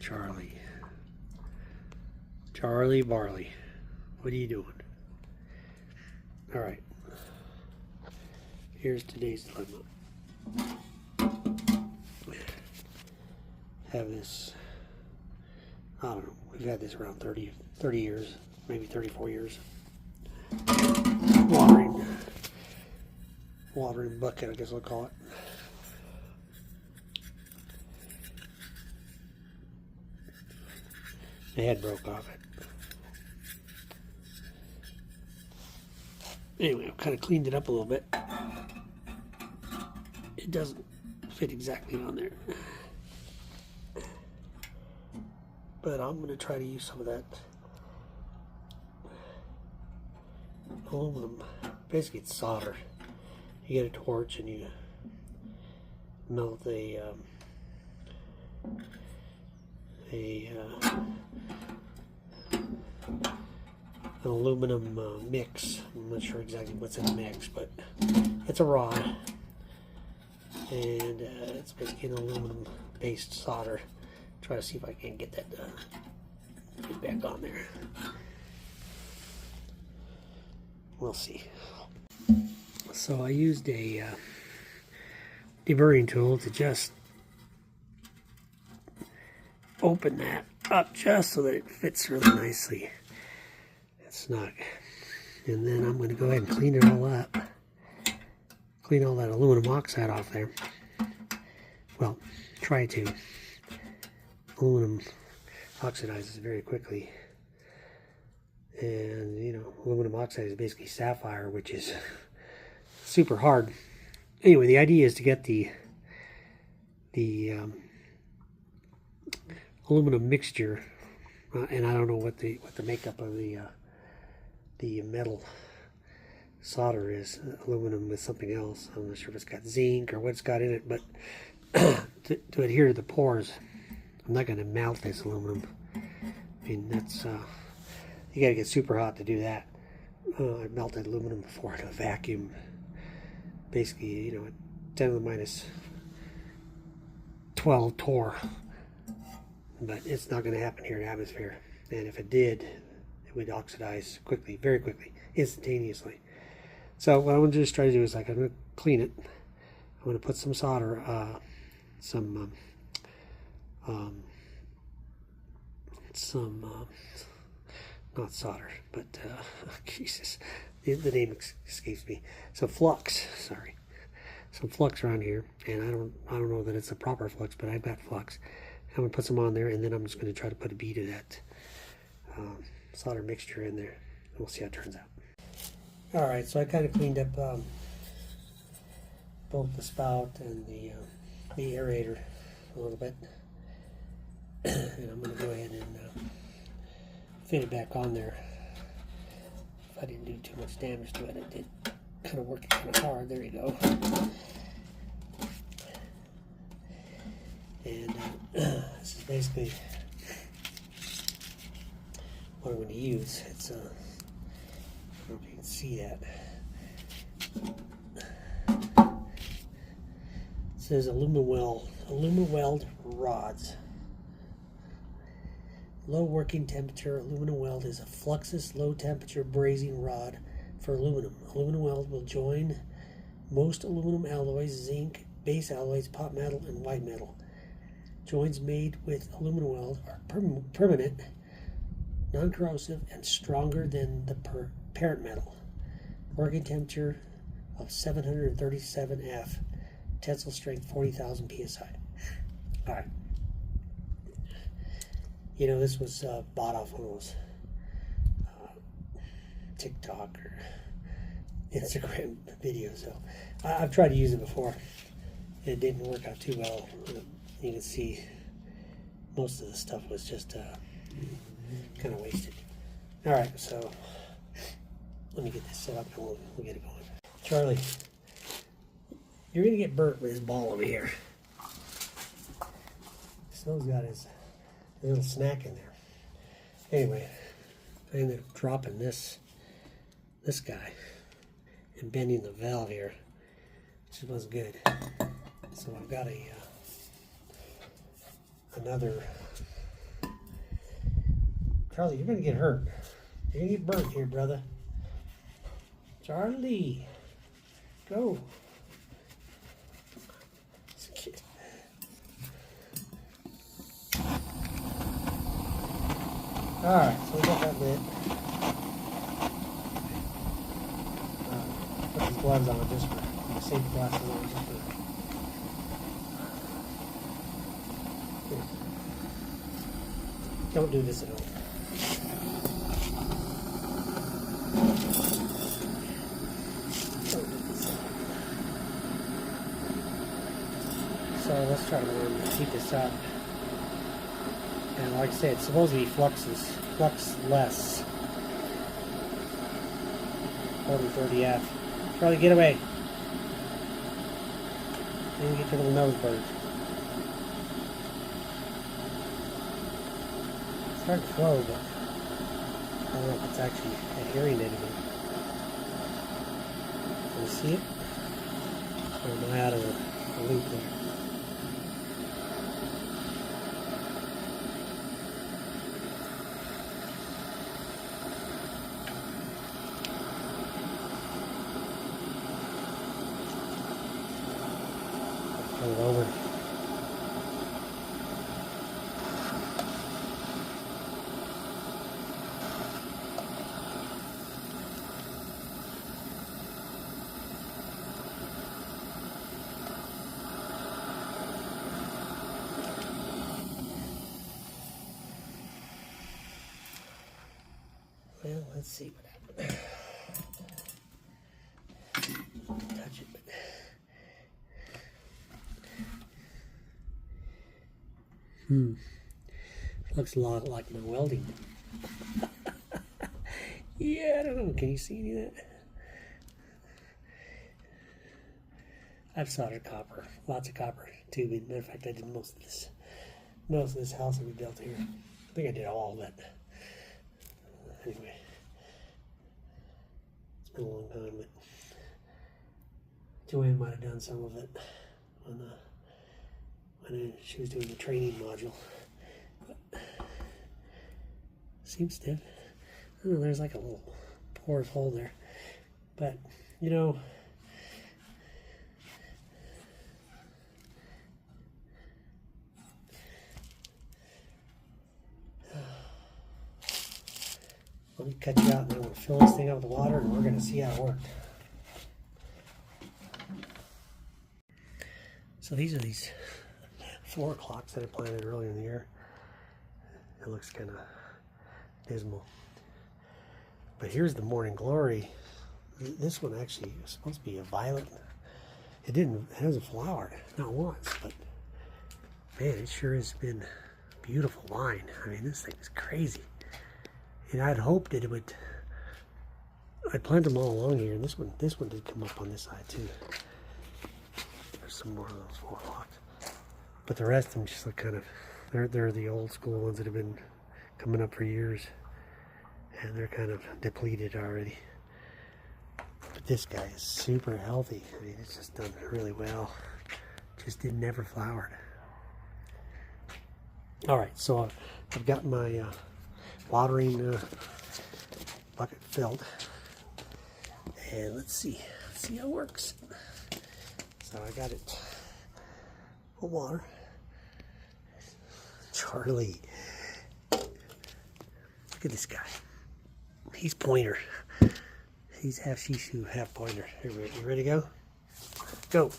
Charlie. Charlie Barley. What are you doing? Alright. Here's today's dilemma. Have this, I don't know, we've had this around 30 years, maybe 34 years. Watering bucket, I guess I'll call it. The head broke off it. Anyway, I've kind of cleaned it up a little bit. It doesn't fit exactly on there. But I'm going to try to use some of that aluminum. Basically, it's solder. You get a torch and you melt an aluminum mix. I'm not sure exactly what's in the mix, but it's a rod, and it's basically an aluminum based solder. Try to see if I can get that get back on there. We'll see. So I used a deburring tool to just open that up just so that it fits really nicely. It's snug. And then I'm going to go ahead and clean it all up. Clean all that aluminum oxide off there. Well, try to. Aluminum oxidizes very quickly. And, you know, aluminum oxide is basically sapphire, which is super hard. Anyway, the idea is to get the aluminum mixture, and I don't know what the makeup of the metal solder is. Aluminum with something else. I'm not sure if it's got zinc or what it's got in it, but to adhere to the pores, I'm not going to melt this aluminum. I mean, that's you got to get super hot to do that. I melted aluminum before in a vacuum. Basically, you know, at 10 to the minus 12 torr. But it's not going to happen here in the atmosphere. And if it did, it would oxidize quickly, very quickly, instantaneously. So what I'm going to just try to do is, like, I'm going to clean it. I'm going to put some solder, not solder, but Jesus, the name escapes me. Some flux, sorry, some flux around here, and I don't know that it's a proper flux, but I've got flux. I'm gonna put some on there, and then I'm just gonna try to put a bead of that solder mixture in there, and we'll see how it turns out. All right, so I kind of cleaned up both the spout and the aerator a little bit, and I'm gonna go ahead and fit it back on there. If I didn't do too much damage to it, I did kind of work it kind of hard. There you go. And this is basically what I'm going to use. It's I don't know if you can see that. It says Alumiweld rods. Low working temperature Alumiweld is a fluxless low temperature brazing rod for aluminum. Alumiweld will join most aluminum alloys, zinc, base alloys, pot metal, and white metal. Joints made with Alumiweld are permanent, non-corrosive, and stronger than the parent metal. Working temperature of 737 F, tensile strength 40,000 psi. All right. You know, this was bought off one of those TikTok or Instagram videos. So I've tried to use it before. It didn't work out too well. You can see most of the stuff was just kind of wasted. All right, so let me get this set up and we'll get it going. Charlie, you're going to get burnt with this ball over here. Snow's got his little snack in there. Anyway, I ended up dropping this guy and bending the valve here, which was good. So I've got another Charlie, you're gonna get hurt. You're gonna get burnt here, brother. Charlie, go. Alright, so we got that lit. Put these gloves on just for the safety glasses on just for. Here. Don't do this at home. Don't do this at home. So let's try to keep this up. And like I said, it's supposed to be fluxless. 40-30F. Charlie, get away. And get your little nose bird. It's starting to flow, but I don't know if it's actually adhering to anything. Can you see it? Or am I out of the loop there? Turn it over. Well, let's see what happens. Touch it. Looks a lot like my welding. Yeah, I don't know. Can you see any of that? I've soldered copper. Lots of copper tubing. Matter of fact, I did most of this house that we built here. I think I did all of it. Anyway, it's been a long time, but Joanne might have done some of it when she was doing the training module. But seems stiff. I don't know, there's like a little porous hole there. But, you know, let me cut you out and I'm going to fill this thing up with water and we're going to see how it worked. So these are these 4 o'clocks that I planted earlier in the year. It looks kind of dismal. But here's the morning glory. This one actually is supposed to be a violet. It hasn't flowered, not once, but man, it sure has been a beautiful vine. I mean, this thing is crazy. And I'd hoped that it would, I planted them all along here, and this one did come up on this side too. There's some more of those 4 o'clocks. But the rest of them just look kind of, they're the old school ones that have been coming up for years. And they're kind of depleted already. But this guy is super healthy. I mean, it's just done really well. Just never flowered. Alright, so I've got my watering bucket filled. And let's see how it works. So I got it full of water. Charlie, look at this guy. He's pointer. He's half Shih Tzu, half pointer. Here, you ready to go? Go.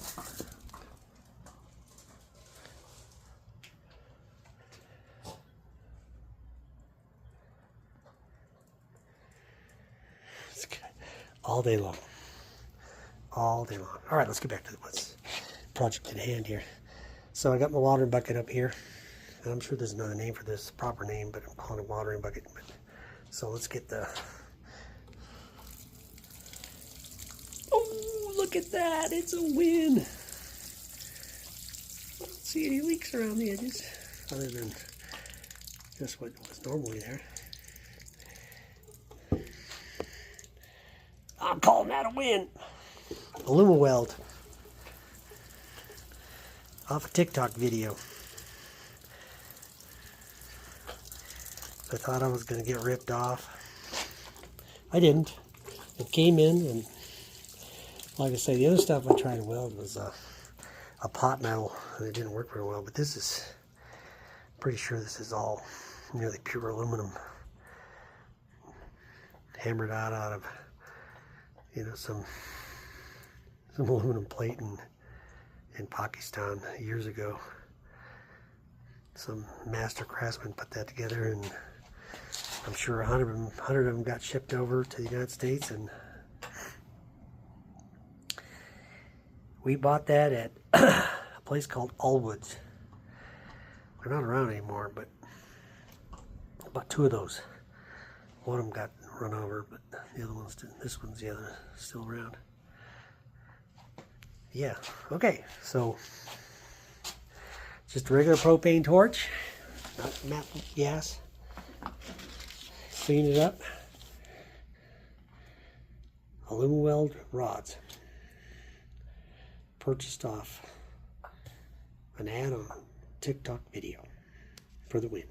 All day long. All day long. All right, let's get back to the project at hand here. So I got my watering bucket up here. And I'm sure there's another name for this, proper name, but I'm calling it watering bucket. So let's get the... Oh, look at that. It's a win. I don't see any leaks around the edges, other than just what was normally there. I'm calling that a win. Alumiweld. Off a TikTok video. I thought I was going to get ripped off. I didn't. It came in, and like I say, the other stuff I tried to weld was a pot metal, and it didn't work very well. But this is, pretty sure this is all nearly pure aluminum, hammered out of, you know, some aluminum plate in Pakistan years ago. Some master craftsman put that together, and I'm sure 100 of them got shipped over to the United States, and we bought that at a place called Allwoods. They're not around anymore, but I bought 2 of those. One of them got run over, but the other one's, this one's the other, still around. Yeah, okay, so just a regular propane torch, not matte gas. Clean it up. Alumiweld rods. Purchased off an ad on TikTok video for the wind.